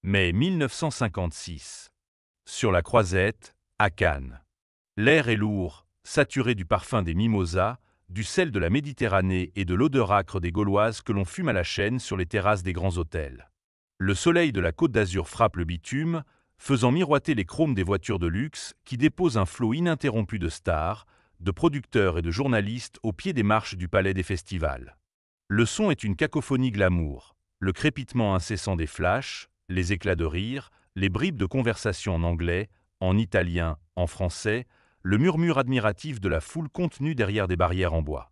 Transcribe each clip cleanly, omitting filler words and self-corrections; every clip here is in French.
Mai 1956. Sur la Croisette, à Cannes. L'air est lourd, saturé du parfum des mimosas, du sel de la Méditerranée et de l'odeur âcre des Gauloises que l'on fume à la chaîne sur les terrasses des grands hôtels. Le soleil de la Côte d'Azur frappe le bitume, faisant miroiter les chromes des voitures de luxe qui déposent un flot ininterrompu de stars, de producteurs et de journalistes au pied des marches du palais des festivals. Le son est une cacophonie glamour, le crépitement incessant des flashs, les éclats de rire, les bribes de conversation en anglais, en italien, en français, le murmure admiratif de la foule contenue derrière des barrières en bois.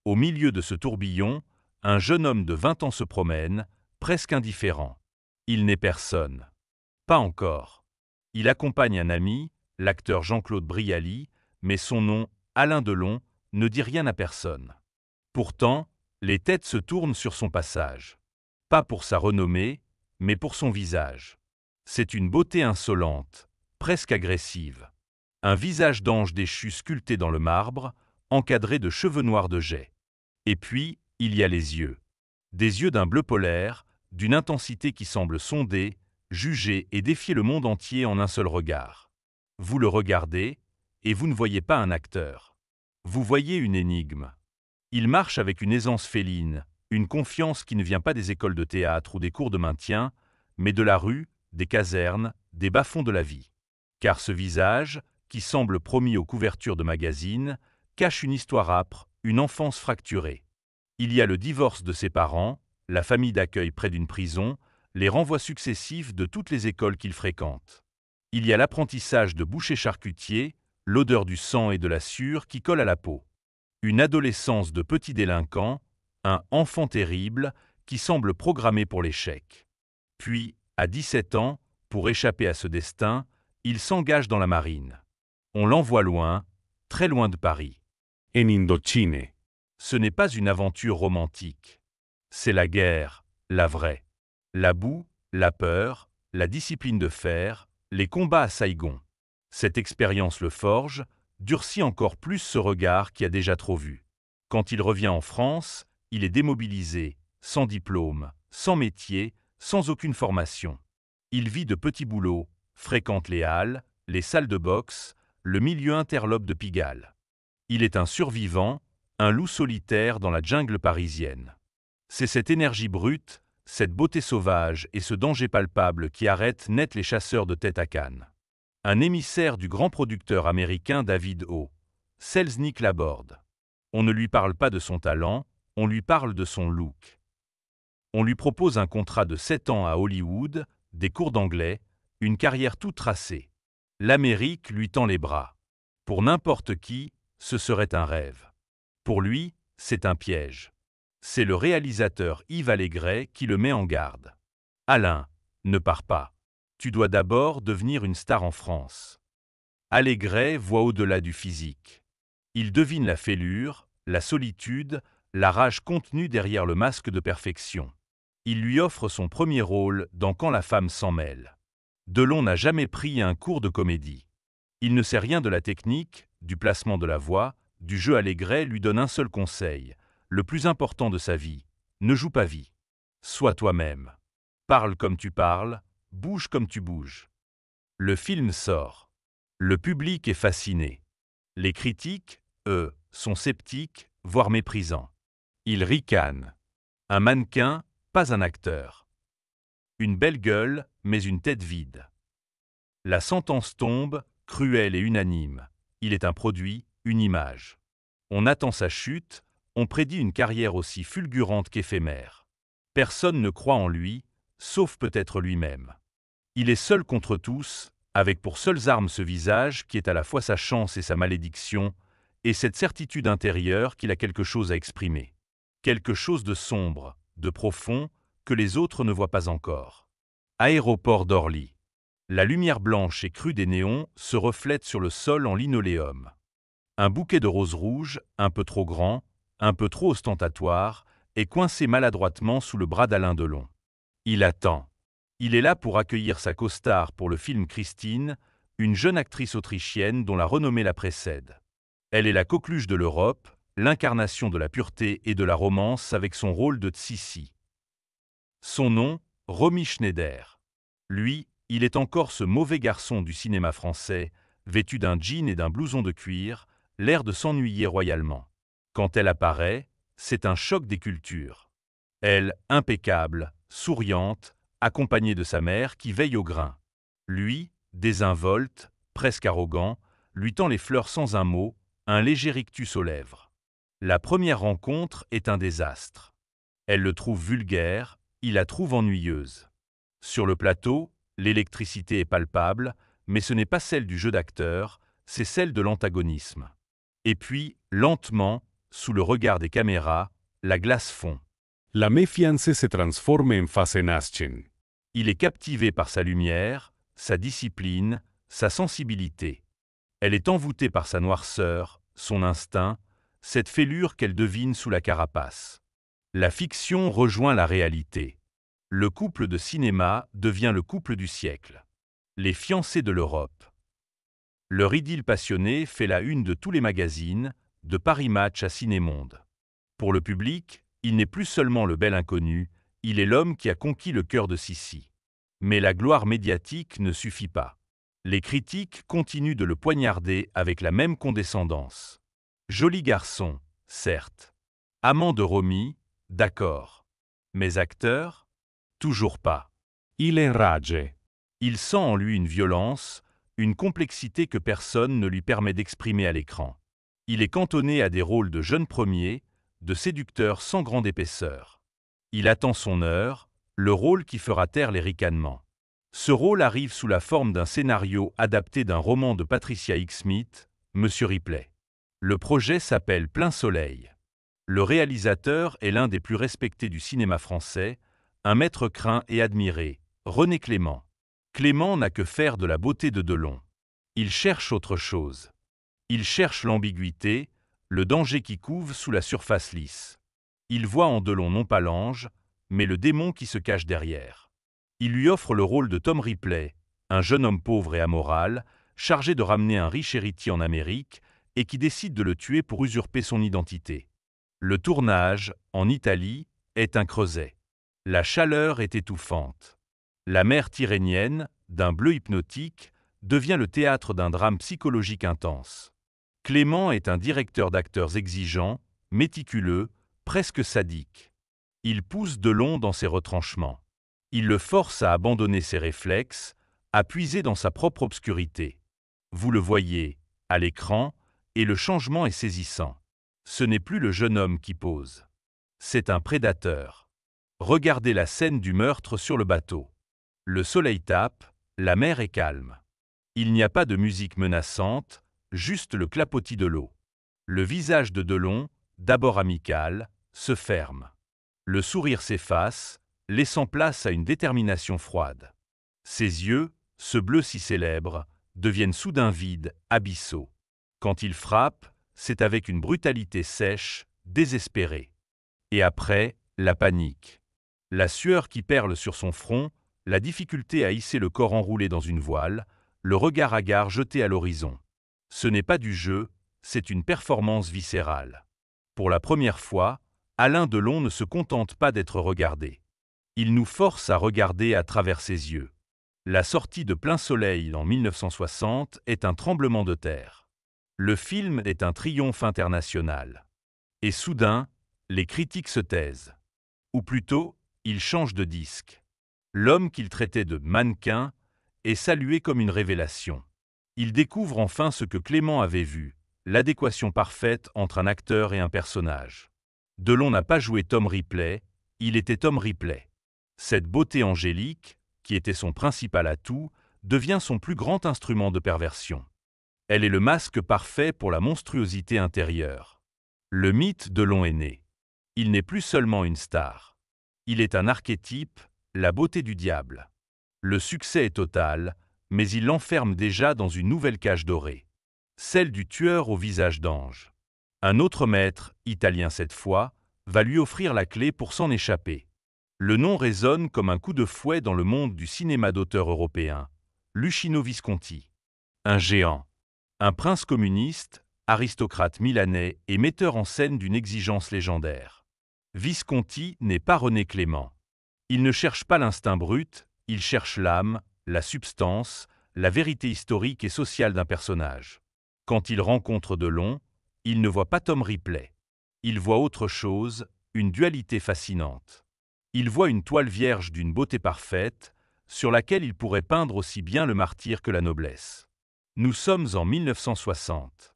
Au milieu de ce tourbillon, un jeune homme de 20 ans se promène, presque indifférent. Il n'est personne. Pas encore. Il accompagne un ami, l'acteur Jean-Claude Brialy, mais son nom, Alain Delon, ne dit rien à personne. Pourtant, les têtes se tournent sur son passage. Pas pour sa renommée, mais pour son visage. C'est une beauté insolente, presque agressive. Un visage d'ange déchu sculpté dans le marbre, encadré de cheveux noirs de jais. Et puis, il y a les yeux. Des yeux d'un bleu polaire, d'une intensité qui semble sonder, juger et défier le monde entier en un seul regard. Vous le regardez, et vous ne voyez pas un acteur. Vous voyez une énigme. Il marche avec une aisance féline, une confiance qui ne vient pas des écoles de théâtre ou des cours de maintien, mais de la rue, des casernes, des bas-fonds de la vie. Car ce visage, qui semble promis aux couvertures de magazines, cache une histoire âpre, une enfance fracturée. Il y a le divorce de ses parents, la famille d'accueil près d'une prison, les renvois successifs de toutes les écoles qu'il fréquente. Il y a l'apprentissage de boucher charcutier, l'odeur du sang et de la sueur qui colle à la peau. Une adolescence de petit délinquant, un enfant terrible qui semble programmé pour l'échec. Puis, à 17 ans, pour échapper à ce destin, il s'engage dans la marine. On l'envoie loin, très loin de Paris. En Indochine. Ce n'est pas une aventure romantique. C'est la guerre, la vraie. La boue, la peur, la discipline de fer, les combats à Saïgon. Cette expérience le forge, durcit encore plus ce regard qui a déjà trop vu. Quand il revient en France, il est démobilisé, sans diplôme, sans métier, sans aucune formation. Il vit de petits boulots, fréquente les halles, les salles de boxe, le milieu interlope de Pigalle. Il est un survivant, un loup solitaire dans la jungle parisienne. C'est cette énergie brute, cette beauté sauvage et ce danger palpable qui arrêtent net les chasseurs de tête à Cannes. Un émissaire du grand producteur américain David O. Selznick l'aborde. On ne lui parle pas de son talent, on lui parle de son look. On lui propose un contrat de 7 ans à Hollywood, des cours d'anglais, une carrière toute tracée. L'Amérique lui tend les bras. Pour n'importe qui, ce serait un rêve. Pour lui, c'est un piège. C'est le réalisateur Yves Allégret qui le met en garde. « Alain, ne pars pas. Tu dois d'abord devenir une star en France. » Allégret voit au-delà du physique. Il devine la fêlure, la solitude, la rage contenue derrière le masque de perfection. Il lui offre son premier rôle dans Quand la femme s'en mêle. Delon n'a jamais pris un cours de comédie. Il ne sait rien de la technique, du placement de la voix, du jeu. Allégret lui donne un seul conseil, le plus important de sa vie: ne joue pas vie. Sois toi-même. Parle comme tu parles, bouge comme tu bouges. Le film sort. Le public est fasciné. Les critiques, eux, sont sceptiques, voire méprisants. Ils ricanent. Un mannequin, pas un acteur. Une belle gueule, mais une tête vide. La sentence tombe, cruelle et unanime. Il est un produit, une image. On attend sa chute, on prédit une carrière aussi fulgurante qu'éphémère. Personne ne croit en lui, sauf peut-être lui-même. Il est seul contre tous, avec pour seules armes ce visage qui est à la fois sa chance et sa malédiction, et cette certitude intérieure qu'il a quelque chose à exprimer. Quelque chose de sombre, de profond, que les autres ne voient pas encore. Aéroport d'Orly. La lumière blanche et crue des néons se reflète sur le sol en linoléum. Un bouquet de roses rouges, un peu trop grand, un peu trop ostentatoire, est coincé maladroitement sous le bras d'Alain Delon. Il attend. Il est là pour accueillir sa costard pour le film Christine, une jeune actrice autrichienne dont la renommée la précède. Elle est la coqueluche de l'Europe, l'incarnation de la pureté et de la romance avec son rôle de Tsissi. Son nom, Romy Schneider. Lui, il est encore ce mauvais garçon du cinéma français, vêtu d'un jean et d'un blouson de cuir, l'air de s'ennuyer royalement. Quand elle apparaît, c'est un choc des cultures. Elle, impeccable, souriante, accompagnée de sa mère qui veille au grain. Lui, désinvolte, presque arrogant, lui tend les fleurs sans un mot, un léger rictus aux lèvres. La première rencontre est un désastre. Elle le trouve vulgaire, il la trouve ennuyeuse. Sur le plateau, l'électricité est palpable, mais ce n'est pas celle du jeu d'acteur, c'est celle de l'antagonisme. Et puis, lentement, sous le regard des caméras, la glace fond. La me fiancé se transforme en fasenascen. Il est captivé par sa lumière, sa discipline, sa sensibilité. Elle est envoûtée par sa noirceur, son instinct, cette fêlure qu'elle devine sous la carapace. La fiction rejoint la réalité. Le couple de cinéma devient le couple du siècle. Les fiancés de l'Europe. Leur idylle passionnée fait la une de tous les magazines, de Paris Match à Cinémonde. Pour le public, il n'est plus seulement le bel inconnu, il est l'homme qui a conquis le cœur de Sissi. Mais la gloire médiatique ne suffit pas. Les critiques continuent de le poignarder avec la même condescendance. Joli garçon, certes. Amant de Romy, d'accord. Mais acteur? Toujours pas. Il enrage. Il sent en lui une violence, une complexité que personne ne lui permet d'exprimer à l'écran. Il est cantonné à des rôles de jeune premier, de séducteur sans grande épaisseur. Il attend son heure, le rôle qui fera taire les ricanements. Ce rôle arrive sous la forme d'un scénario adapté d'un roman de Patricia Highsmith, Monsieur Ripley. Le projet s'appelle Plein Soleil. Le réalisateur est l'un des plus respectés du cinéma français, un maître craint et admiré, René Clément. Clément n'a que faire de la beauté de Delon. Il cherche autre chose. Il cherche l'ambiguïté, le danger qui couve sous la surface lisse. Il voit en Delon non pas l'ange, mais le démon qui se cache derrière. Il lui offre le rôle de Tom Ripley, un jeune homme pauvre et amoral, chargé de ramener un riche héritier en Amérique et qui décide de le tuer pour usurper son identité. Le tournage, en Italie, est un creuset. La chaleur est étouffante. La mer tyrrhénienne, d'un bleu hypnotique, devient le théâtre d'un drame psychologique intense. Clément est un directeur d'acteurs exigeant, méticuleux, presque sadique. Il pousse Delon dans ses retranchements. Il le force à abandonner ses réflexes, à puiser dans sa propre obscurité. Vous le voyez, à l'écran, et le changement est saisissant. Ce n'est plus le jeune homme qui pose. C'est un prédateur. Regardez la scène du meurtre sur le bateau. Le soleil tape, la mer est calme. Il n'y a pas de musique menaçante, juste le clapotis de l'eau. Le visage de Delon, d'abord amical, se ferme. Le sourire s'efface, laissant place à une détermination froide. Ses yeux, ce bleu si célèbre, deviennent soudain vides, abyssaux. Quand il frappe, c'est avec une brutalité sèche, désespérée. Et après, la panique. La sueur qui perle sur son front, la difficulté à hisser le corps enroulé dans une voile, le regard hagard jeté à l'horizon. Ce n'est pas du jeu, c'est une performance viscérale. Pour la première fois, Alain Delon ne se contente pas d'être regardé. Il nous force à regarder à travers ses yeux. La sortie de Plein Soleil en 1960 est un tremblement de terre. Le film est un triomphe international. Et soudain, les critiques se taisent. Ou plutôt, ils changent de disque. L'homme qu'il traitait de mannequin est salué comme une révélation. Il découvre enfin ce que Clément avait vu, l'adéquation parfaite entre un acteur et un personnage. Delon n'a pas joué Tom Ripley, il était Tom Ripley. Cette beauté angélique, qui était son principal atout, devient son plus grand instrument de perversion. Elle est le masque parfait pour la monstruosité intérieure. Le mythe Delon est né. Il n'est plus seulement une star. Il est un archétype, la beauté du diable. Le succès est total, mais il l'enferme déjà dans une nouvelle cage dorée. Celle du tueur au visage d'ange. Un autre maître, italien cette fois, va lui offrir la clé pour s'en échapper. Le nom résonne comme un coup de fouet dans le monde du cinéma d'auteur européen. Luchino Visconti. Un géant. Un prince communiste, aristocrate milanais et metteur en scène d'une exigence légendaire. Visconti n'est pas René Clément. Il ne cherche pas l'instinct brut, Il cherche l'âme, la substance, la vérité historique et sociale d'un personnage. Quand il rencontre Delon, il ne voit pas Tom Ripley. Il voit autre chose, une dualité fascinante. Il voit une toile vierge d'une beauté parfaite, sur laquelle il pourrait peindre aussi bien le martyre que la noblesse. Nous sommes en 1960.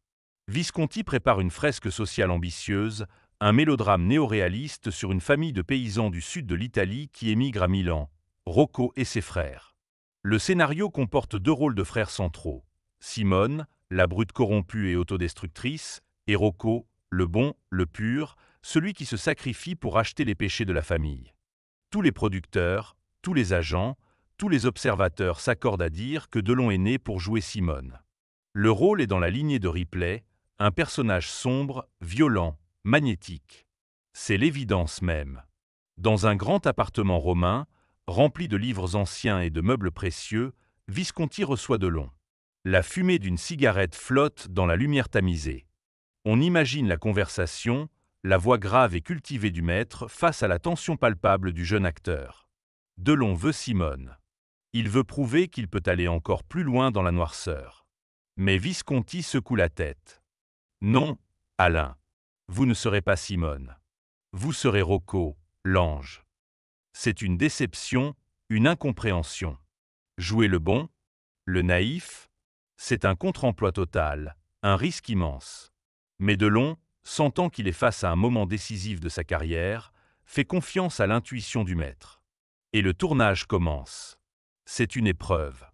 Visconti prépare une fresque sociale ambitieuse, un mélodrame néoréaliste sur une famille de paysans du sud de l'Italie qui émigrent à Milan, Rocco et ses frères. Le scénario comporte 2 rôles de frères centraux. Simone, la brute corrompue et autodestructrice, et Rocco, le bon, le pur, celui qui se sacrifie pour racheter les péchés de la famille. Tous les producteurs, tous les agents, tous les observateurs s'accordent à dire que Delon est né pour jouer Simone. Le rôle est dans la lignée de Ripley, un personnage sombre, violent, magnétique. C'est l'évidence même. Dans un grand appartement romain, rempli de livres anciens et de meubles précieux, Visconti reçoit Delon. La fumée d'une cigarette flotte dans la lumière tamisée. On imagine la conversation, la voix grave et cultivée du maître face à la tension palpable du jeune acteur. Delon veut Simone. Il veut prouver qu'il peut aller encore plus loin dans la noirceur. Mais Visconti secoue la tête. Non, Alain, vous ne serez pas Simone. Vous serez Rocco, l'ange. C'est une déception, une incompréhension. Jouer le bon, le naïf, c'est un contre-emploi total, un risque immense. Mais Delon, sentant qu'il est face à un moment décisif de sa carrière, fait confiance à l'intuition du maître. Et le tournage commence. C'est une épreuve.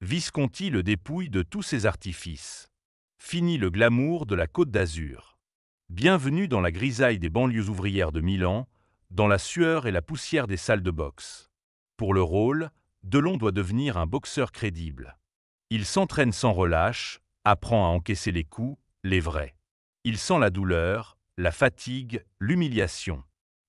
Visconti le dépouille de tous ses artifices. Fini le glamour de la Côte d'Azur. Bienvenue dans la grisaille des banlieues ouvrières de Milan, dans la sueur et la poussière des salles de boxe. Pour le rôle, Delon doit devenir un boxeur crédible. Il s'entraîne sans relâche, apprend à encaisser les coups, les vrais. Il sent la douleur, la fatigue, l'humiliation.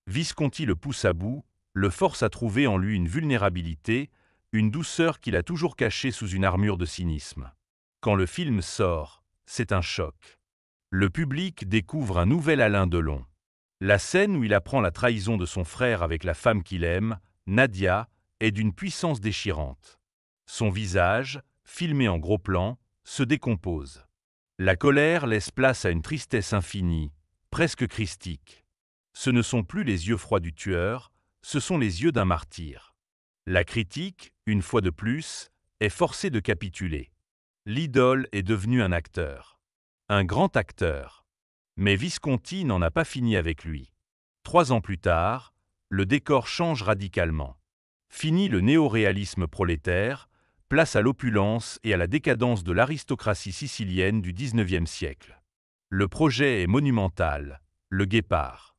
Visconti le pousse à bout, le force à trouver en lui une vulnérabilité, une douceur qu'il a toujours cachée sous une armure de cynisme. Quand le film sort, c'est un choc. Le public découvre un nouvel Alain Delon. La scène où il apprend la trahison de son frère avec la femme qu'il aime, Nadia, est d'une puissance déchirante. Son visage, filmé en gros plan, se décompose. La colère laisse place à une tristesse infinie, presque christique. Ce ne sont plus les yeux froids du tueur, ce sont les yeux d'un martyr. La critique, une fois de plus, est forcée de capituler. L'idole est devenue un acteur. Un grand acteur. Mais Visconti n'en a pas fini avec lui. 3 ans plus tard, le décor change radicalement. Fini le néoréalisme prolétaire, place à l'opulence et à la décadence de l'aristocratie sicilienne du XIXe siècle. Le projet est monumental, le Guépard.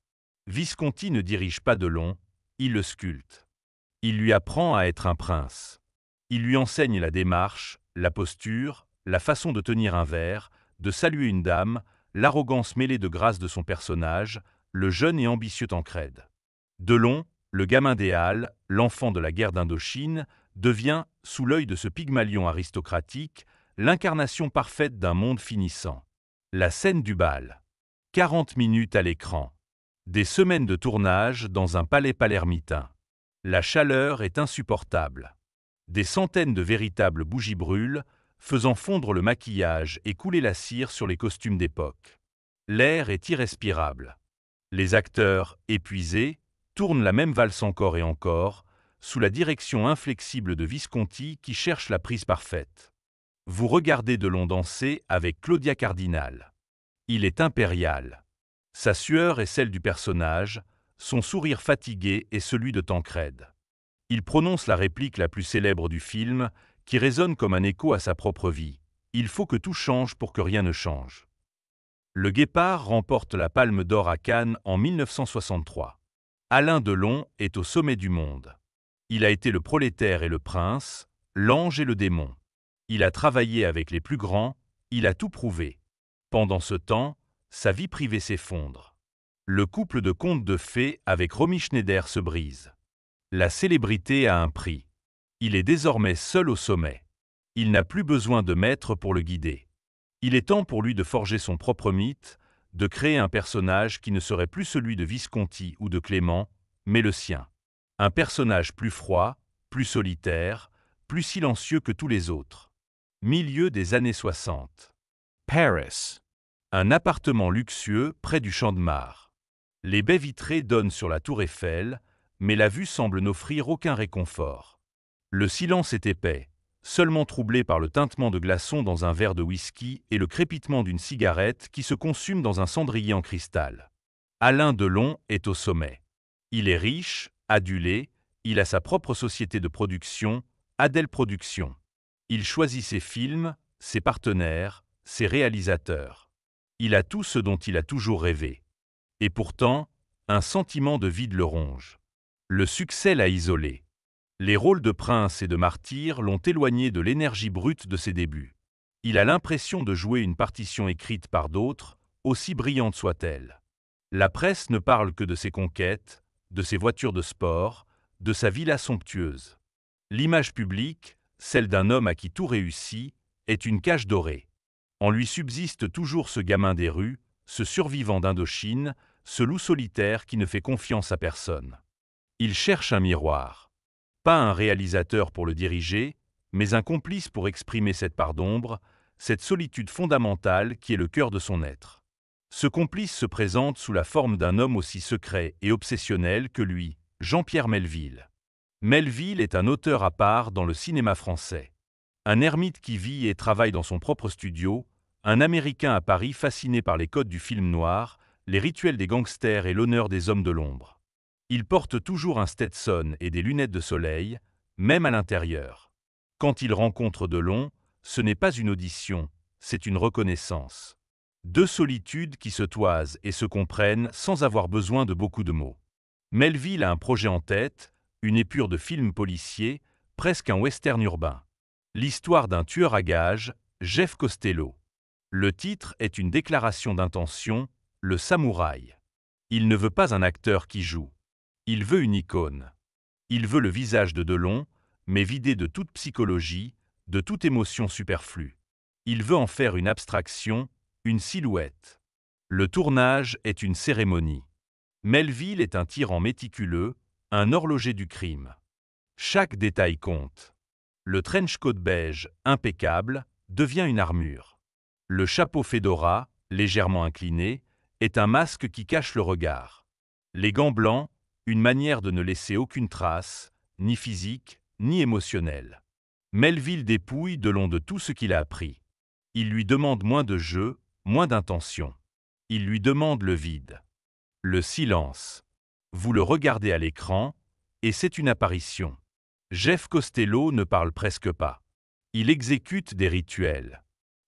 Visconti ne dirige pas Delon, il le sculpte. Il lui apprend à être un prince. Il lui enseigne la démarche, la posture, la façon de tenir un verre, de saluer une dame, l'arrogance mêlée de grâce de son personnage, le jeune et ambitieux Tancrède. Delon, le gamin des Halles, l'enfant de la guerre d'Indochine, devient, sous l'œil de ce Pygmalion aristocratique, l'incarnation parfaite d'un monde finissant. La scène du bal. 40 minutes à l'écran. Des semaines de tournage dans un palais palermitain. La chaleur est insupportable. Des centaines de véritables bougies brûlent, faisant fondre le maquillage et couler la cire sur les costumes d'époque. L'air est irrespirable. Les acteurs, épuisés, tournent la même valse encore et encore, sous la direction inflexible de Visconti qui cherche la prise parfaite. Vous regardez Delon danser avec Claudia Cardinal. Il est impérial. Sa sueur est celle du personnage, son sourire fatigué est celui de Tancrède. Il prononce la réplique la plus célèbre du film, qui résonne comme un écho à sa propre vie. Il faut que tout change pour que rien ne change. Le Guépard remporte la Palme d'Or à Cannes en 1963. Alain Delon est au sommet du monde. Il a été le prolétaire et le prince, l'ange et le démon. Il a travaillé avec les plus grands, il a tout prouvé. Pendant ce temps, sa vie privée s'effondre. Le couple de contes de fées avec Romy Schneider se brise. La célébrité a un prix. Il est désormais seul au sommet. Il n'a plus besoin de maître pour le guider. Il est temps pour lui de forger son propre mythe, de créer un personnage qui ne serait plus celui de Visconti ou de Clément, mais le sien. Un personnage plus froid, plus solitaire, plus silencieux que tous les autres. Milieu des années 60. Paris. Un appartement luxueux près du Champ de Mars. Les baies vitrées donnent sur la tour Eiffel, mais la vue semble n'offrir aucun réconfort. Le silence est épais, seulement troublé par le tintement de glaçons dans un verre de whisky et le crépitement d'une cigarette qui se consume dans un cendrier en cristal. Alain Delon est au sommet. Il est riche, adulé, il a sa propre société de production, Adèle Productions. Il choisit ses films, ses partenaires, ses réalisateurs. Il a tout ce dont il a toujours rêvé. Et pourtant, un sentiment de vide le ronge. Le succès l'a isolé. Les rôles de prince et de martyr l'ont éloigné de l'énergie brute de ses débuts. Il a l'impression de jouer une partition écrite par d'autres, aussi brillante soit-elle. La presse ne parle que de ses conquêtes, de ses voitures de sport, de sa villa somptueuse. L'image publique, celle d'un homme à qui tout réussit, est une cage dorée. En lui subsiste toujours ce gamin des rues, ce survivant d'Indochine, ce loup solitaire qui ne fait confiance à personne. Il cherche un miroir. Pas un réalisateur pour le diriger, mais un complice pour exprimer cette part d'ombre, cette solitude fondamentale qui est le cœur de son être. Ce complice se présente sous la forme d'un homme aussi secret et obsessionnel que lui, Jean-Pierre Melville. Melville est un auteur à part dans le cinéma français. Un ermite qui vit et travaille dans son propre studio, un Américain à Paris fasciné par les codes du film noir, les rituels des gangsters et l'honneur des hommes de l'ombre. Il porte toujours un Stetson et des lunettes de soleil, même à l'intérieur. Quand il rencontre Delon, ce n'est pas une audition, c'est une reconnaissance. Deux solitudes qui se toisent et se comprennent sans avoir besoin de beaucoup de mots. Melville a un projet en tête, une épure de film policier, presque un western urbain. L'histoire d'un tueur à gages, Jeff Costello. Le titre est une déclaration d'intention, le samouraï. Il ne veut pas un acteur qui joue. Il veut une icône. Il veut le visage de Delon, mais vidé de toute psychologie, de toute émotion superflue. Il veut en faire une abstraction, une silhouette. Le tournage est une cérémonie. Melville est un tyran méticuleux, un horloger du crime. Chaque détail compte. Le trench coat beige, impeccable, devient une armure. Le chapeau fedora, légèrement incliné, est un masque qui cache le regard. Les gants blancs, une manière de ne laisser aucune trace, ni physique, ni émotionnelle. Melville dépouille Delon de tout ce qu'il a appris. Il lui demande moins de jeu, moins d'intention. Il lui demande le vide. Le silence. Vous le regardez à l'écran, et c'est une apparition. Jeff Costello ne parle presque pas. Il exécute des rituels.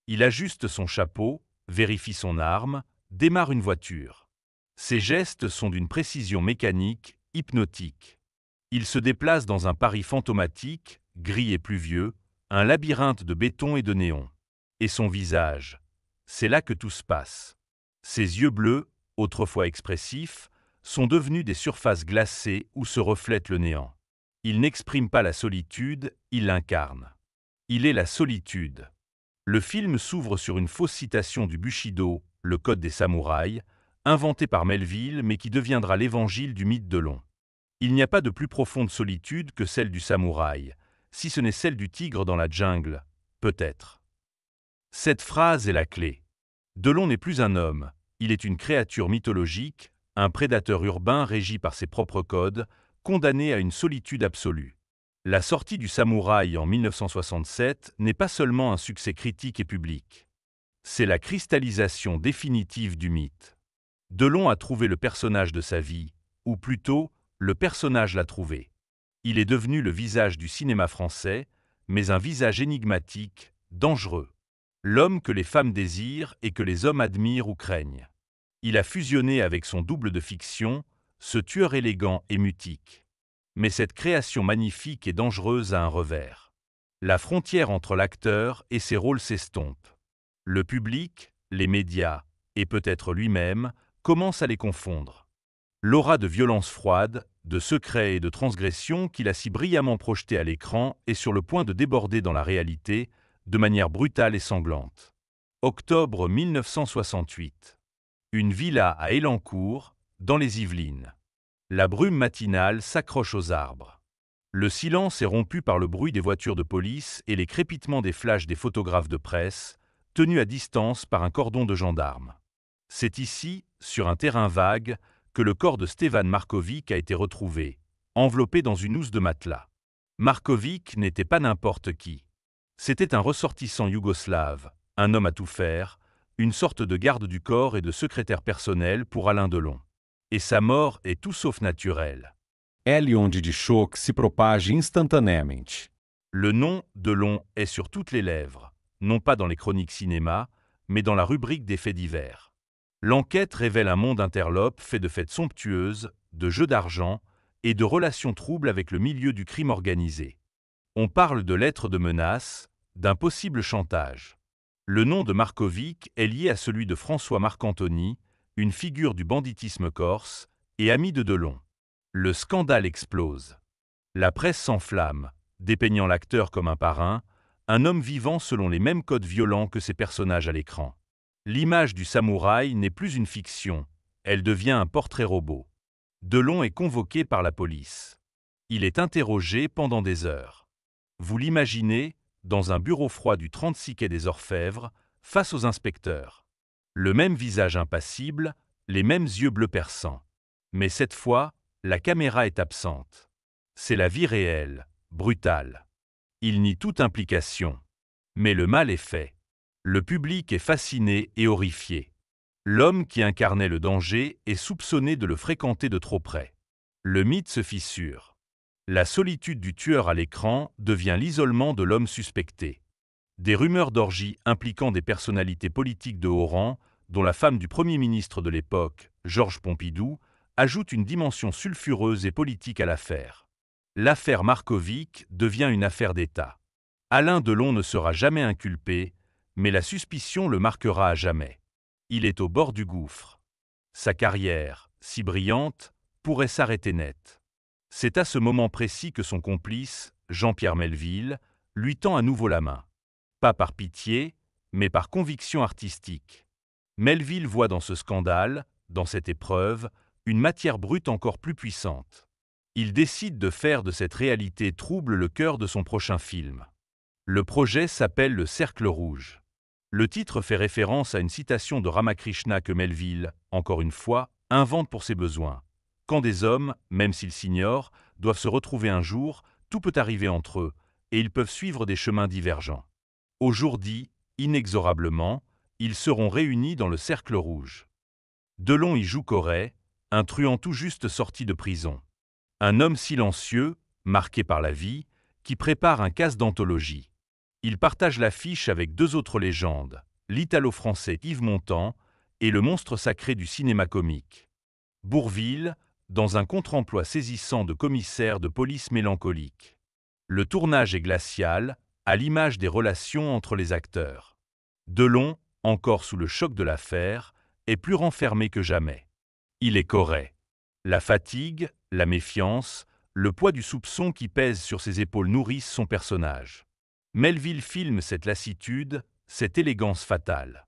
Il ajuste son chapeau, vérifie son arme, démarre une voiture. Ses gestes sont d'une précision mécanique, hypnotique. Il se déplace dans un Paris fantomatique, gris et pluvieux, un labyrinthe de béton et de néon. Et son visage, c'est là que tout se passe. Ses yeux bleus, autrefois expressifs, sont devenus des surfaces glacées où se reflète le néant. Il n'exprime pas la solitude, il l'incarne. Il est la solitude. Le film s'ouvre sur une fausse citation du Bushido, le code des samouraïs, inventé par Melville mais qui deviendra l'évangile du mythe Delon. Il n'y a pas de plus profonde solitude que celle du samouraï, si ce n'est celle du tigre dans la jungle, peut-être. Cette phrase est la clé. Delon n'est plus un homme, il est une créature mythologique, un prédateur urbain régi par ses propres codes, condamné à une solitude absolue. La sortie du Samouraï en 1967 n'est pas seulement un succès critique et public. C'est la cristallisation définitive du mythe. Delon a trouvé le personnage de sa vie, ou plutôt, le personnage l'a trouvé. Il est devenu le visage du cinéma français, mais un visage énigmatique, dangereux. L'homme que les femmes désirent et que les hommes admirent ou craignent. Il a fusionné avec son double de fiction, ce tueur élégant et mutique. Mais cette création magnifique et dangereuse a un revers. La frontière entre l'acteur et ses rôles s'estompe. Le public, les médias, et peut-être lui-même, commencent à les confondre. L'aura de violence froide, de secret et de transgression qu'il a si brillamment projeté à l'écran est sur le point de déborder dans la réalité, de manière brutale et sanglante. Octobre 1968. Une villa à Elancourt, dans les Yvelines. La brume matinale s'accroche aux arbres. Le silence est rompu par le bruit des voitures de police et les crépitements des flashs des photographes de presse, tenus à distance par un cordon de gendarmes. C'est ici, sur un terrain vague, que le corps de Stevan Marković a été retrouvé, enveloppé dans une housse de matelas. Marković n'était pas n'importe qui. C'était un ressortissant yougoslave, un homme à tout faire, une sorte de garde du corps et de secrétaire personnel pour Alain Delon. Et sa mort est tout sauf naturelle. L onde de choque se propage instantaneamente. Le nom Delon est sur toutes les lèvres, non pas dans les chroniques cinéma, mais dans la rubrique des faits divers. L'enquête révèle un monde interlope fait de fêtes somptueuses, de jeux d'argent et de relations troubles avec le milieu du crime organisé. On parle de lettres de menaces, d'un possible chantage. Le nom de Marković est lié à celui de François Marcantoni, une figure du banditisme corse et ami de Delon. Le scandale explose. La presse s'enflamme, dépeignant l'acteur comme un parrain, un homme vivant selon les mêmes codes violents que ses personnages à l'écran. L'image du samouraï n'est plus une fiction, elle devient un portrait robot. Delon est convoqué par la police. Il est interrogé pendant des heures. Vous l'imaginez, dans un bureau froid du 36 quai des Orfèvres, face aux inspecteurs. Le même visage impassible, les mêmes yeux bleus perçants. Mais cette fois, la caméra est absente. C'est la vie réelle, brutale. Il nie toute implication. Mais le mal est fait. Le public est fasciné et horrifié. L'homme qui incarnait le danger est soupçonné de le fréquenter de trop près. Le mythe se fissure. La solitude du tueur à l'écran devient l'isolement de l'homme suspecté. Des rumeurs d'orgie impliquant des personnalités politiques de haut rang, dont la femme du Premier ministre de l'époque, Georges Pompidou, ajoutent une dimension sulfureuse et politique à l'affaire. L'affaire Marković devient une affaire d'État. Alain Delon ne sera jamais inculpé, mais la suspicion le marquera à jamais. Il est au bord du gouffre. Sa carrière, si brillante, pourrait s'arrêter net. C'est à ce moment précis que son complice, Jean-Pierre Melville, lui tend à nouveau la main. Pas par pitié, mais par conviction artistique. Melville voit dans ce scandale, dans cette épreuve, une matière brute encore plus puissante. Il décide de faire de cette réalité trouble le cœur de son prochain film. Le projet s'appelle Le Cercle Rouge. Le titre fait référence à une citation de Ramakrishna que Melville, encore une fois, invente pour ses besoins. Quand des hommes, même s'ils s'ignorent, doivent se retrouver un jour, tout peut arriver entre eux, et ils peuvent suivre des chemins divergents. Au jour dit, inexorablement, ils seront réunis dans le Cercle Rouge. Delon y joue Corret, un truand tout juste sorti de prison. Un homme silencieux, marqué par la vie, qui prépare un casse d'anthologie. Il partage l'affiche avec deux autres légendes, l'italo-français Yves Montand et le monstre sacré du cinéma comique. Bourvil, dans un contre-emploi saisissant de commissaire de police mélancolique. Le tournage est glacial, à l'image des relations entre les acteurs. Delon, encore sous le choc de l'affaire, est plus renfermé que jamais. Il est Corret. La fatigue, la méfiance, le poids du soupçon qui pèse sur ses épaules nourrissent son personnage. Melville filme cette lassitude, cette élégance fatale.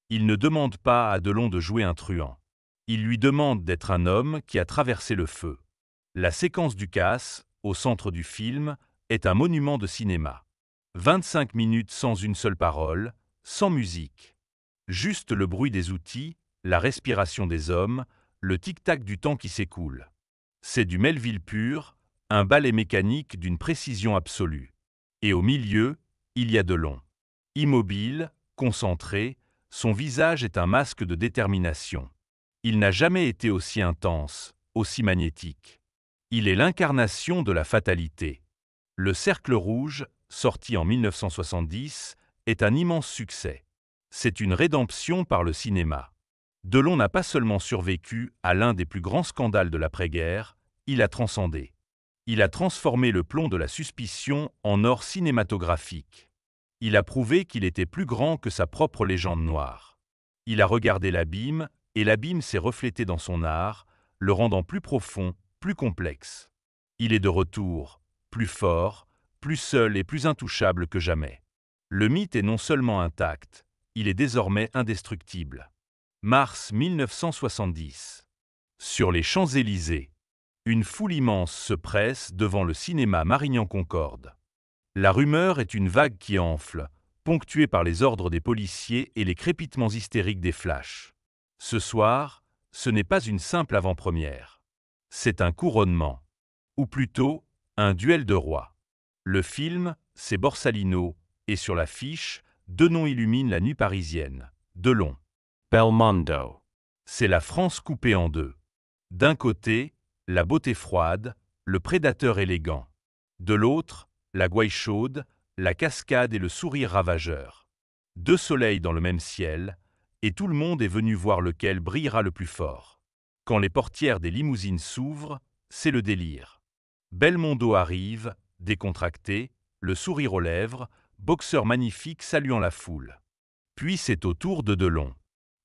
Il ne demande pas à Delon de jouer un truand. Il lui demande d'être un homme qui a traversé le feu. La séquence du casse, au centre du film, est un monument de cinéma. 25 minutes sans une seule parole, sans musique. Juste le bruit des outils, la respiration des hommes, le tic-tac du temps qui s'écoule. C'est du Melville pur, un ballet mécanique d'une précision absolue. Et au milieu, il y a Delon. Immobile, concentré, son visage est un masque de détermination. Il n'a jamais été aussi intense, aussi magnétique. Il est l'incarnation de la fatalité. Le Cercle Rouge, sorti en 1970, est un immense succès. C'est une rédemption par le cinéma. Delon n'a pas seulement survécu à l'un des plus grands scandales de l'après-guerre, il a transcendé. Il a transformé le plomb de la suspicion en or cinématographique. Il a prouvé qu'il était plus grand que sa propre légende noire. Il a regardé l'abîme, et l'abîme s'est reflété dans son art, le rendant plus profond, plus complexe. Il est de retour, plus fort, plus seul et plus intouchable que jamais. Le mythe est non seulement intact, il est désormais indestructible. Mars 1970. Sur les Champs-Élysées. Une foule immense se presse devant le cinéma Marignan-Concorde. La rumeur est une vague qui enfle, ponctuée par les ordres des policiers et les crépitements hystériques des flashs. Ce soir, ce n'est pas une simple avant-première. C'est un couronnement. Ou plutôt, un duel de rois. Le film, c'est Borsalino, et sur l'affiche, deux noms illuminent la nuit parisienne. Delon. Belmondo. C'est la France coupée en deux. D'un côté, la beauté froide, le prédateur élégant. De l'autre, la gouaille chaude, la cascade et le sourire ravageur. Deux soleils dans le même ciel, et tout le monde est venu voir lequel brillera le plus fort. Quand les portières des limousines s'ouvrent, c'est le délire. Belmondo arrive, décontracté, le sourire aux lèvres, boxeur magnifique saluant la foule. Puis c'est au tour de Delon.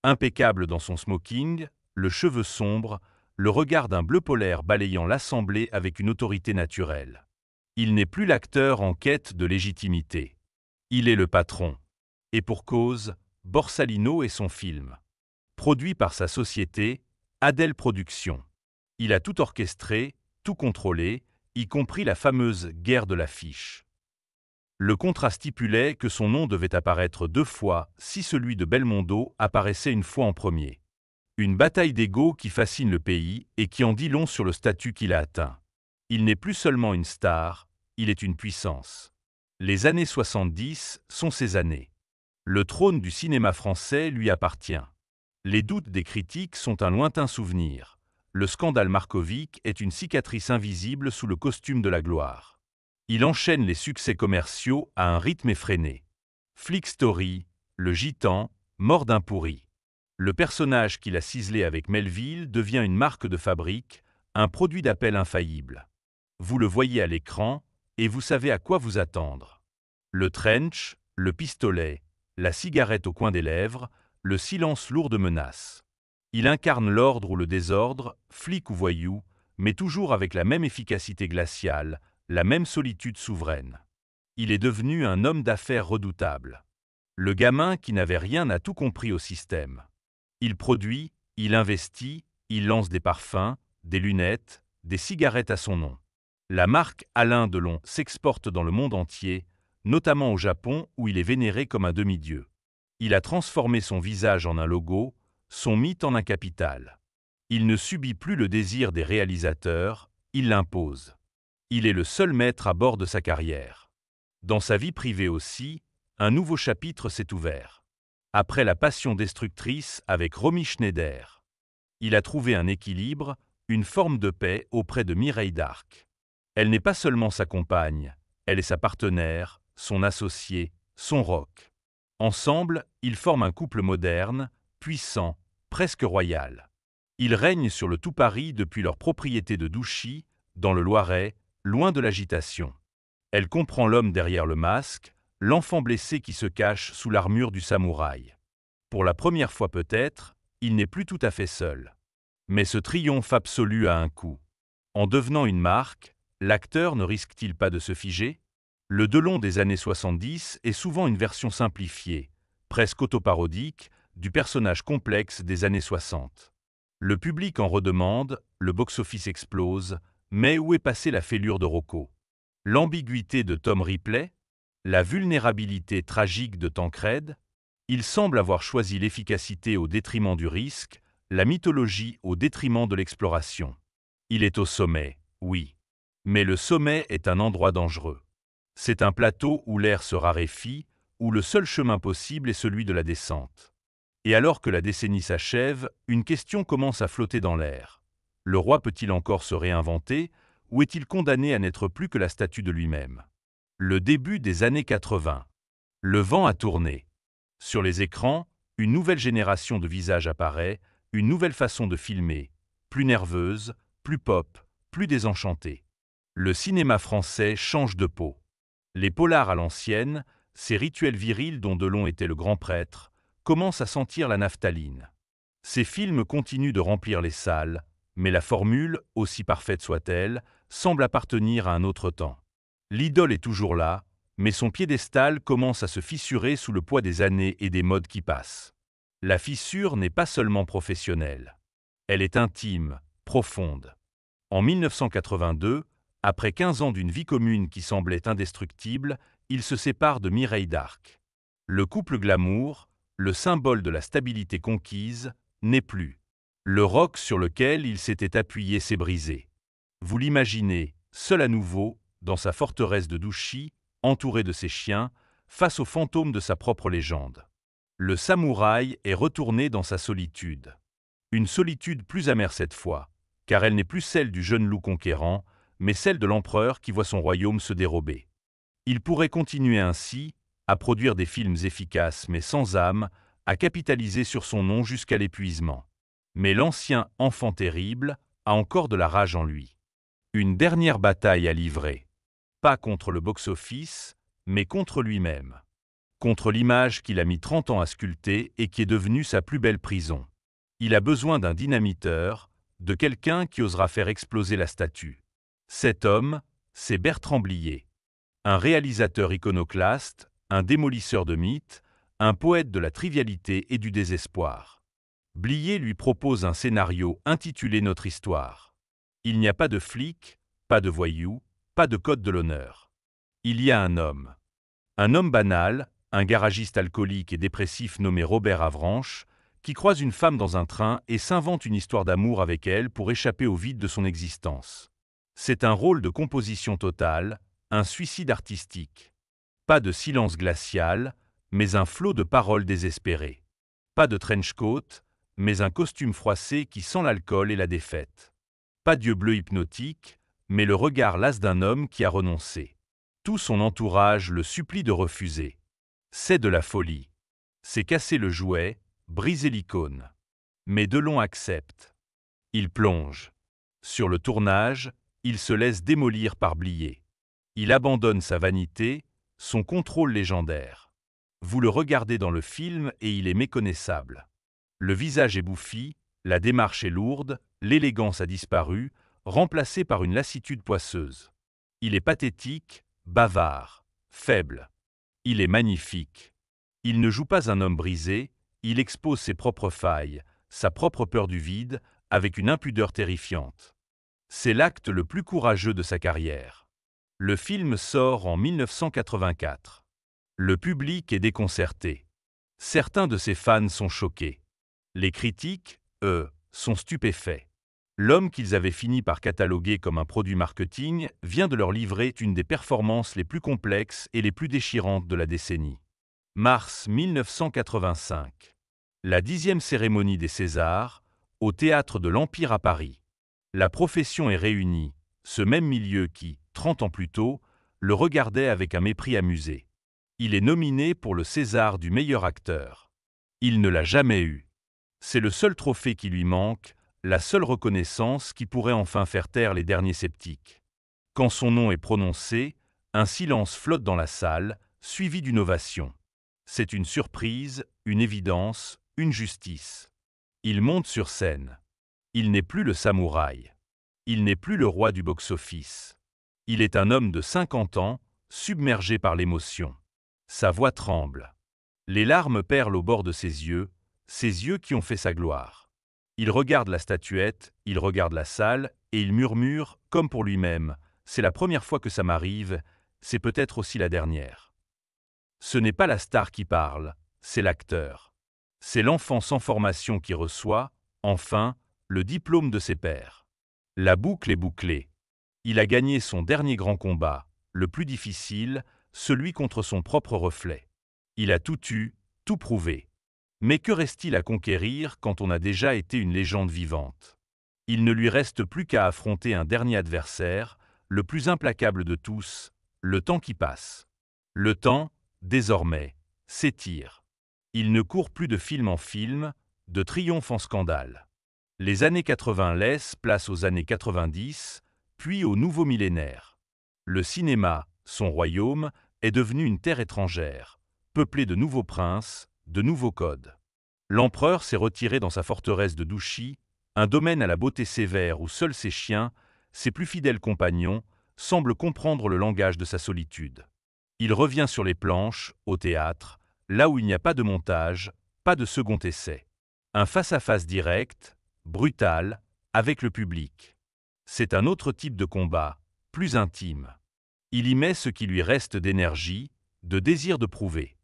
Impeccable dans son smoking, le cheveu sombre, le regard d'un bleu polaire balayant l'assemblée avec une autorité naturelle. Il n'est plus l'acteur en quête de légitimité. Il est le patron. Et pour cause, Borsalino est son film. Produit par sa société, Adèle Productions. Il a tout orchestré, tout contrôlé, y compris la fameuse guerre de l'affiche. Le contrat stipulait que son nom devait apparaître 2 fois si celui de Belmondo apparaissait une fois en premier. Une bataille d'ego qui fascine le pays et qui en dit long sur le statut qu'il a atteint. Il n'est plus seulement une star, il est une puissance. Les années 70 sont ses années. Le trône du cinéma français lui appartient. Les doutes des critiques sont un lointain souvenir. Le scandale Markovic est une cicatrice invisible sous le costume de la gloire. Il enchaîne les succès commerciaux à un rythme effréné. Flick Story, Le Gitan, Mort d'un pourri. Le personnage qu'il a ciselé avec Melville devient une marque de fabrique, un produit d'appel infaillible. Vous le voyez à l'écran, et vous savez à quoi vous attendre. Le trench, le pistolet, la cigarette au coin des lèvres, le silence lourd de menaces. Il incarne l'ordre ou le désordre, flic ou voyou, mais toujours avec la même efficacité glaciale, la même solitude souveraine. Il est devenu un homme d'affaires redoutable. Le gamin qui n'avait rien a tout compris au système. Il produit, il investit, il lance des parfums, des lunettes, des cigarettes à son nom. La marque Alain Delon s'exporte dans le monde entier, notamment au Japon où il est vénéré comme un demi-dieu. Il a transformé son visage en un logo, son mythe en un capital. Il ne subit plus le désir des réalisateurs, il l'impose. Il est le seul maître à bord de sa carrière. Dans sa vie privée aussi, un nouveau chapitre s'est ouvert. Après la passion destructrice avec Romy Schneider. Il a trouvé un équilibre, une forme de paix auprès de Mireille d'Arc. Elle n'est pas seulement sa compagne, elle est sa partenaire, son associée, son rock. Ensemble, ils forment un couple moderne, puissant, presque royal. Ils règnent sur le tout Paris depuis leur propriété de Douchy, dans le Loiret, loin de l'agitation. Elle comprend l'homme derrière le masque, l'enfant blessé qui se cache sous l'armure du samouraï. Pour la première fois peut-être, il n'est plus tout à fait seul. Mais ce triomphe absolu a un coût. En devenant une marque, l'acteur ne risque-t-il pas de se figer ? Le Delon des années 70 est souvent une version simplifiée, presque autoparodique, du personnage complexe des années 60. Le public en redemande, le box-office explose, mais où est passée la fêlure de Rocco ? L'ambiguïté de Tom Ripley ? La vulnérabilité tragique de Tancrède ? Il semble avoir choisi l'efficacité au détriment du risque, la mythologie au détriment de l'exploration. Il est au sommet, oui. Mais le sommet est un endroit dangereux. C'est un plateau où l'air se raréfie, où le seul chemin possible est celui de la descente. Et alors que la décennie s'achève, une question commence à flotter dans l'air. Le roi peut-il encore se réinventer, ou est-il condamné à n'être plus que la statue de lui-même ? Le début des années 80. Le vent a tourné. Sur les écrans, une nouvelle génération de visages apparaît, une nouvelle façon de filmer, plus nerveuse, plus pop, plus désenchantée. Le cinéma français change de peau. Les polars à l'ancienne, ces rituels virils dont Delon était le grand prêtre, commencent à sentir la naphtaline. Ces films continuent de remplir les salles, mais la formule, aussi parfaite soit-elle, semble appartenir à un autre temps. L'idole est toujours là, mais son piédestal commence à se fissurer sous le poids des années et des modes qui passent. La fissure n'est pas seulement professionnelle. Elle est intime, profonde. En 1982, après 15 ans d'une vie commune qui semblait indestructible, il se sépare de Mireille d'Arc. Le couple glamour, le symbole de la stabilité conquise, n'est plus. Le roc sur lequel il s'était appuyé s'est brisé. Vous l'imaginez, seul à nouveau, dans sa forteresse de Douchy, entouré de ses chiens, face aux fantômes de sa propre légende. Le samouraï est retourné dans sa solitude. Une solitude plus amère cette fois, car elle n'est plus celle du jeune loup conquérant, mais celle de l'empereur qui voit son royaume se dérober. Il pourrait continuer ainsi, à produire des films efficaces mais sans âme, à capitaliser sur son nom jusqu'à l'épuisement. Mais l'ancien enfant terrible a encore de la rage en lui. Une dernière bataille à livrer. Pas contre le box-office, mais contre lui-même. Contre l'image qu'il a mis 30 ans à sculpter et qui est devenue sa plus belle prison. Il a besoin d'un dynamiteur, de quelqu'un qui osera faire exploser la statue. Cet homme, c'est Bertrand Blier. Un réalisateur iconoclaste, un démolisseur de mythes, un poète de la trivialité et du désespoir. Blier lui propose un scénario intitulé Notre histoire. Il n'y a pas de flic, pas de voyou, pas de code de l'honneur. Il y a un homme. Un homme banal, un garagiste alcoolique et dépressif nommé Robert Avranches, qui croise une femme dans un train et s'invente une histoire d'amour avec elle pour échapper au vide de son existence. C'est un rôle de composition totale, un suicide artistique. Pas de silence glacial, mais un flot de paroles désespérées. Pas de trench coat, mais un costume froissé qui sent l'alcool et la défaite. Pas d'yeux bleus hypnotiques, mais le regard las d'un homme qui a renoncé. Tout son entourage le supplie de refuser. C'est de la folie. C'est casser le jouet, briser l'icône. Mais Delon accepte. Il plonge. Sur le tournage, il se laisse démolir par Blier. Il abandonne sa vanité, son contrôle légendaire. Vous le regardez dans le film et il est méconnaissable. Le visage est bouffi, la démarche est lourde, l'élégance a disparu, remplacée par une lassitude poisseuse. Il est pathétique, bavard, faible. Il est magnifique. Il ne joue pas un homme brisé, il expose ses propres failles, sa propre peur du vide, avec une impudeur terrifiante. C'est l'acte le plus courageux de sa carrière. Le film sort en 1984. Le public est déconcerté. Certains de ses fans sont choqués. Les critiques, eux, sont stupéfaits. L'homme qu'ils avaient fini par cataloguer comme un produit marketing vient de leur livrer une des performances les plus complexes et les plus déchirantes de la décennie. Mars 1985. La 10e cérémonie des Césars, au Théâtre de l'Empire à Paris. La profession est réunie, ce même milieu qui, 30 ans plus tôt, le regardait avec un mépris amusé. Il est nominé pour le César du meilleur acteur. Il ne l'a jamais eu. C'est le seul trophée qui lui manque, la seule reconnaissance qui pourrait enfin faire taire les derniers sceptiques. Quand son nom est prononcé, un silence flotte dans la salle, suivi d'une ovation. C'est une surprise, une évidence, une justice. Il monte sur scène. Il n'est plus le samouraï. Il n'est plus le roi du box-office. Il est un homme de 50 ans, submergé par l'émotion. Sa voix tremble. Les larmes perlent au bord de ses yeux qui ont fait sa gloire. Il regarde la statuette, il regarde la salle, et il murmure, comme pour lui-même, « C'est la première fois que ça m'arrive, c'est peut-être aussi la dernière. » Ce n'est pas la star qui parle, c'est l'acteur. C'est l'enfant sans formation qui reçoit, enfin, le diplôme de ses pairs. La boucle est bouclée. Il a gagné son dernier grand combat, le plus difficile, celui contre son propre reflet. Il a tout eu, tout prouvé. Mais que reste-t-il à conquérir quand on a déjà été une légende vivante? Il ne lui reste plus qu'à affronter un dernier adversaire, le plus implacable de tous, le temps qui passe. Le temps, désormais, s'étire. Il ne court plus de film en film, de triomphe en scandale. Les années 80 laissent place aux années 90, puis au nouveau millénaire. Le cinéma, son royaume, est devenu une terre étrangère, peuplée de nouveaux princes, de nouveaux codes. L'empereur s'est retiré dans sa forteresse de Douchy, un domaine à la beauté sévère où seuls ses chiens, ses plus fidèles compagnons, semblent comprendre le langage de sa solitude. Il revient sur les planches, au théâtre, là où il n'y a pas de montage, pas de second essai. Un face-à-face direct, brutal, avec le public. C'est un autre type de combat, plus intime. Il y met ce qui lui reste d'énergie, de désir de prouver.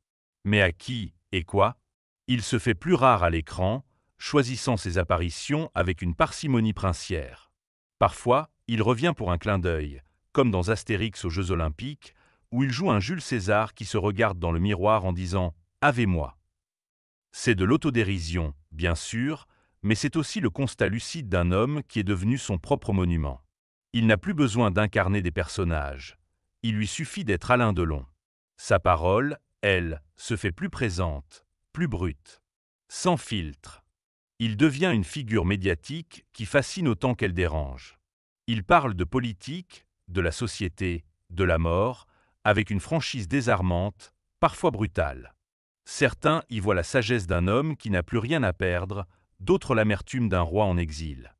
Mais à qui et quoi? Il se fait plus rare à l'écran, choisissant ses apparitions avec une parcimonie princière. Parfois, il revient pour un clin d'œil, comme dans Astérix aux Jeux Olympiques, où il joue un Jules César qui se regarde dans le miroir en disant « Avez-moi ». C'est de l'autodérision, bien sûr, mais c'est aussi le constat lucide d'un homme qui est devenu son propre monument. Il n'a plus besoin d'incarner des personnages. Il lui suffit d'être Alain Delon. Sa parole, elle, se fait plus présente, plus brute. Sans filtre. Il devient une figure médiatique qui fascine autant qu'elle dérange. Il parle de politique, de la société, de la mort, avec une franchise désarmante, parfois brutale. Certains y voient la sagesse d'un homme qui n'a plus rien à perdre, d'autres l'amertume d'un roi en exil.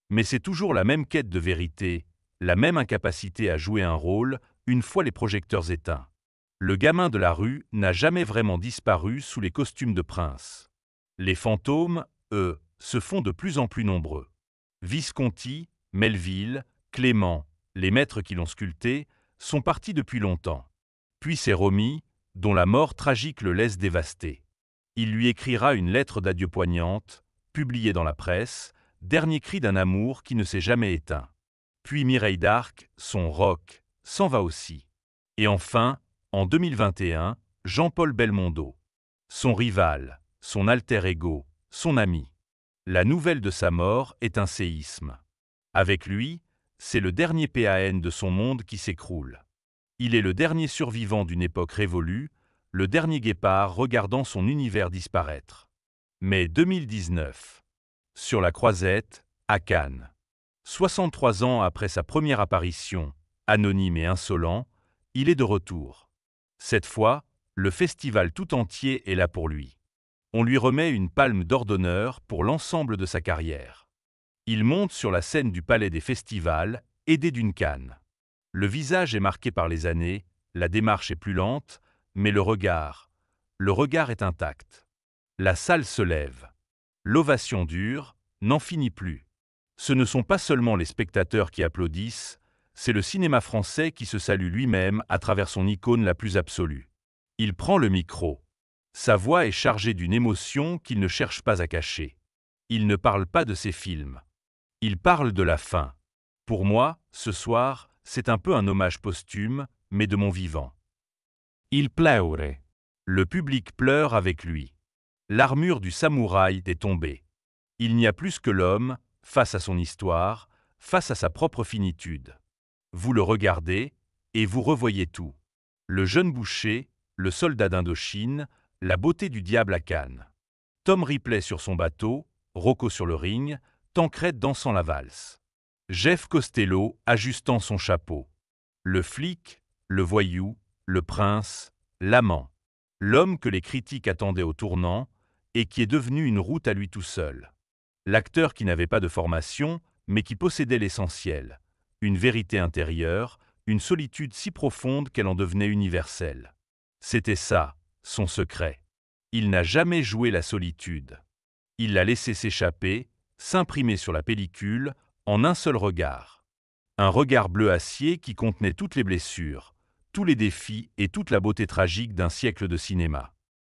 Mais c'est toujours la même quête de vérité, la même incapacité à jouer un rôle une fois les projecteurs éteints. Le gamin de la rue n'a jamais vraiment disparu sous les costumes de prince. Les fantômes, eux, se font de plus en plus nombreux. Visconti, Melville, Clément, les maîtres qui l'ont sculpté, sont partis depuis longtemps. Puis c'est Romy, dont la mort tragique le laisse dévasté. Il lui écrira une lettre d'adieu poignante, publiée dans la presse, dernier cri d'un amour qui ne s'est jamais éteint. Puis Mireille d'Arc, son roc, s'en va aussi. Et enfin, en 2021, Jean-Paul Belmondo. Son rival, son alter ego, son ami. La nouvelle de sa mort est un séisme. Avec lui, c'est le dernier PAN de son monde qui s'écroule. Il est le dernier survivant d'une époque révolue, le dernier guépard regardant son univers disparaître. Mai 2019. Sur la Croisette, à Cannes. 63 ans après sa première apparition, anonyme et insolent, il est de retour. Cette fois, le festival tout entier est là pour lui. On lui remet une palme d'or d'honneur pour l'ensemble de sa carrière. Il monte sur la scène du Palais des Festivals, aidé d'une canne. Le visage est marqué par les années, la démarche est plus lente, mais le regard est intact. La salle se lève. L'ovation dure, n'en finit plus. Ce ne sont pas seulement les spectateurs qui applaudissent, c'est le cinéma français qui se salue lui-même à travers son icône la plus absolue. Il prend le micro. Sa voix est chargée d'une émotion qu'il ne cherche pas à cacher. Il ne parle pas de ses films. Il parle de la fin. Pour moi, ce soir, c'est un peu un hommage posthume, mais de mon vivant. Il pleure. Le public pleure avec lui. L'armure du samouraï est tombée. Il n'y a plus que l'homme, face à son histoire, face à sa propre finitude. Vous le regardez, et vous revoyez tout. Le jeune boucher, le soldat d'Indochine, la beauté du diable à Cannes. Tom Ripley sur son bateau, Rocco sur le ring, Tancrède dansant la valse. Jeff Costello ajustant son chapeau. Le flic, le voyou, le prince, l'amant. L'homme que les critiques attendaient au tournant et qui est devenu une route à lui tout seul. L'acteur qui n'avait pas de formation, mais qui possédait l'essentiel. Une vérité intérieure, une solitude si profonde qu'elle en devenait universelle. C'était ça, son secret. Il n'a jamais joué la solitude. Il l'a laissé s'échapper, s'imprimer sur la pellicule, en un seul regard. Un regard bleu acier qui contenait toutes les blessures, tous les défis et toute la beauté tragique d'un siècle de cinéma.